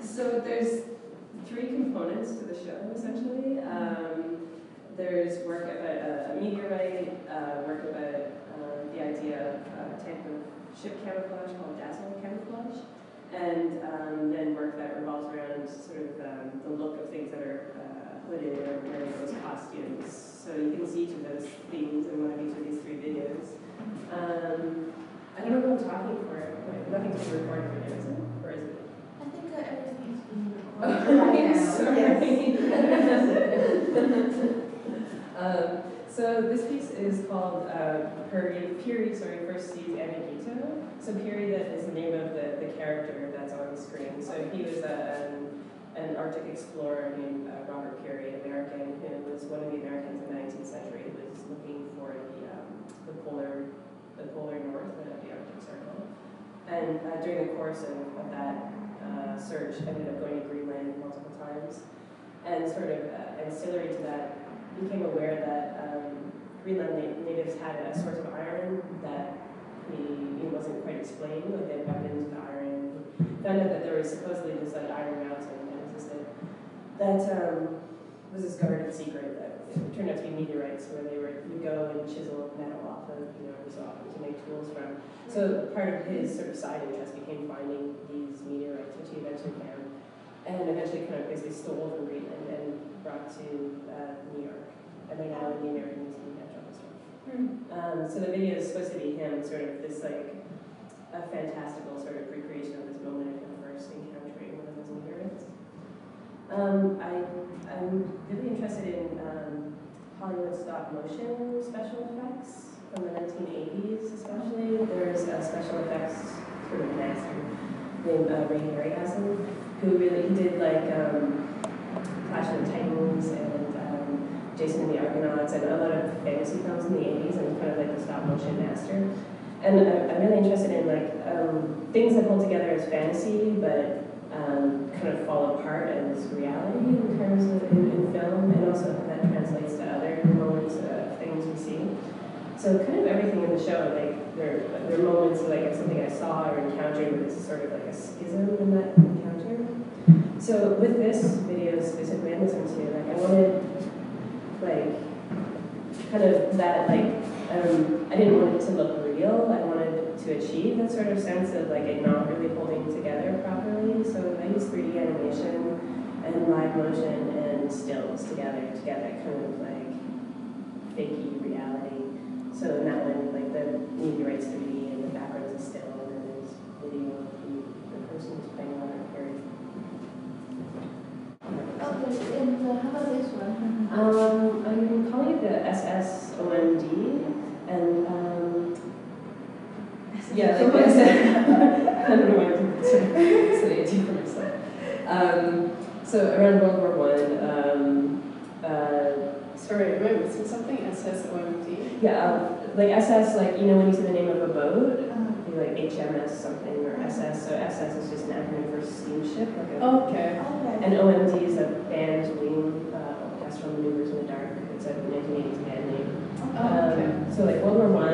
So there's three components to the show, essentially. There's work about a meteorite, work about the idea of a type of ship camouflage called dazzle camouflage, and then work that revolves around sort of the look of things that are hooded or wearing those costumes. So you can see each of those themes in one of each of these three videos. I don't know who I'm talking for. Wait, nothing's being recorded right now, is it? Or is it? I think everything's being recorded. So this piece is called Puri, first sees Anagito. So Puri, that is the name of the character that's on the screen. So he was an Arctic explorer named Robert Peary, American, who was one of the Americans in the 19th century who was looking for the polar north, the Arctic Circle. And during the course of that search, ended up going to Greenland multiple times. And sort of ancillary to that, became aware that Greenland natives had a source of iron that he wasn't quite explained, like they had weapons with iron. He found out that there was supposedly this iron mountain that existed that was this guarded secret that it turned out to be meteorites where they would go and chisel metal off of, to make tools from. So part of his sort of side interest became finding these meteorites, which he eventually found, and eventually kind of basically stole from Greenland and brought to New York. And they're now in the American Museum of Natural History. So the video is supposed to be him, sort of this like a fantastical sort of recreation of this moment of him first encountering one of those meteorites. I'm really interested in Hollywood stop motion special effects from the 1980s, especially. There's a special effects sort of master named Ray Harryhausen, who really did like Clash of the Titans and Jason and the Argonauts and a lot of fantasy films in the 80s, and kind of like the stop motion master. And I'm really interested in like things that hold together as fantasy, but kind of fall apart as reality in terms of in film, and also how that translates to other moments of things we see. So kind of everything in the show, like there are moments like of something I saw or encountered, but it's sort of like a schism in that encounter. So with this video specifically, I'm listening to, like I wanted like kind of that like I didn't want it to look real. I wanted to achieve that sort of sense of like it not really holding together properly. So I used 3D animation and live motion and stills together, kind of like fakey reality. So in that one, like the meteorites 3D and the background is still, and then there's video of the person who's playing on that period. Okay, and how about this one? I'm calling it the SSOMD, and yeah, like I said, I don't know why I did this. So I do for myself. So around World War I, sorry, am I missing something? SSOMD? Yeah, like SS, like when you say the name of a boat, you like HMS something or SS. So SS is just an acronym for steamship. Like Okay. And OMD is a band wing, orchestral maneuvers in the dark. It's a 1980s band name. So like World War I,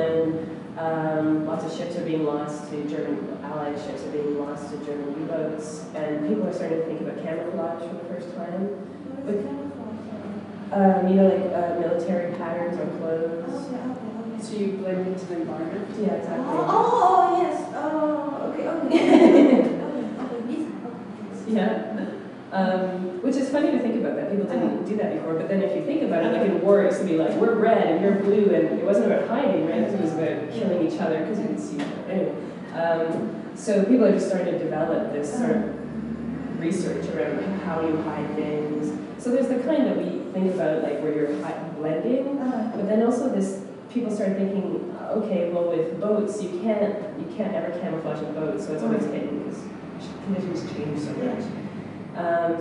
lots of ships are being lost to German, Allied ships are being lost to German U-boats, and people are starting to think about camouflage for the first time. What is camouflage? Like military patterns on clothes. Okay. So you blend into the environment? Yeah, exactly. Oh, yes. Oh, okay. Yeah. Which is funny to think about that. People didn't do that before, but then if you think about it, like in war, it used to be like, we're red and you're blue, and it wasn't about hiding, right? It was about killing each other because you could see each other. Anyway, so people are just starting to develop this sort of research around how you hide things. So there's the kind that we think about, like where you're blending, but then also this, people start thinking, okay, well with boats, you can't ever camouflage a boat, so it's always hidden because conditions change so much.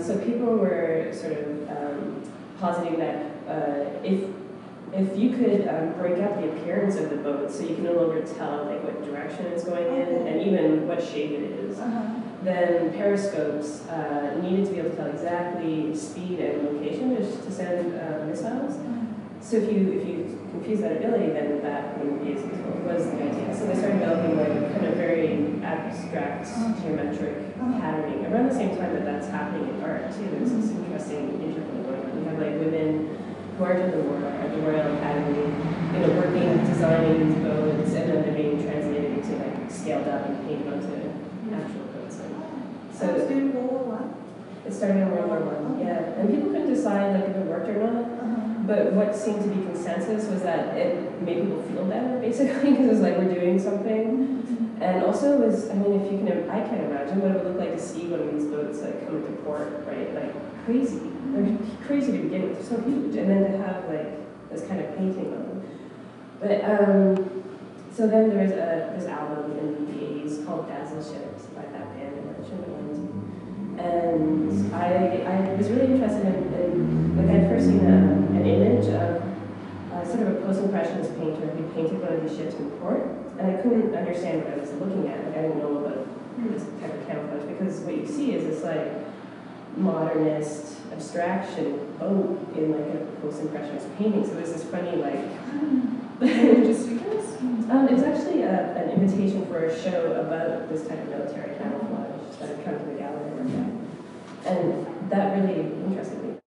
So people were sort of positing that if you could break up the appearance of the boat, so you can no longer tell like what direction it's going in and even what shape it is, then periscopes needed to be able to tell exactly speed and location to send missiles. So if you confuse that ability, then that wouldn't be as useful, was the idea. So they started developing like kind of very abstract geometric patterning around the same time that that's happening in art too. There's this interesting interplay going on. You have like women who are doing the war at the Royal Academy, you know, working, designing these boats, and then they're being translated into like scaled up and painted onto actual boats. So it's during World War I? It started in World War I, yeah. And people couldn't decide like if it worked or not. But what seemed to be consensus was that it made people feel better, basically, because it was like we're doing something. And also it was, I mean, if you can, I can't imagine what it would look like to see one of these boats like come into port, right? Like crazy. They're crazy to begin with, they're so huge. And then to have like this kind of painting on them. But so then there's this album in the 80s called Dazzle Ships by that band I mentioned. And I was really interested in like I'd first seen an image of sort of a post-impressionist painter who painted one of these ships in port, and I couldn't understand what I was looking at. Like I didn't know about this type of camouflage, because what you see is this like modernist abstraction boat in like a post-impressionist painting. So there's this funny like. Just you guys? It's actually an invitation for a show about this type of military camouflage that had come to the gallery. And that really interested me.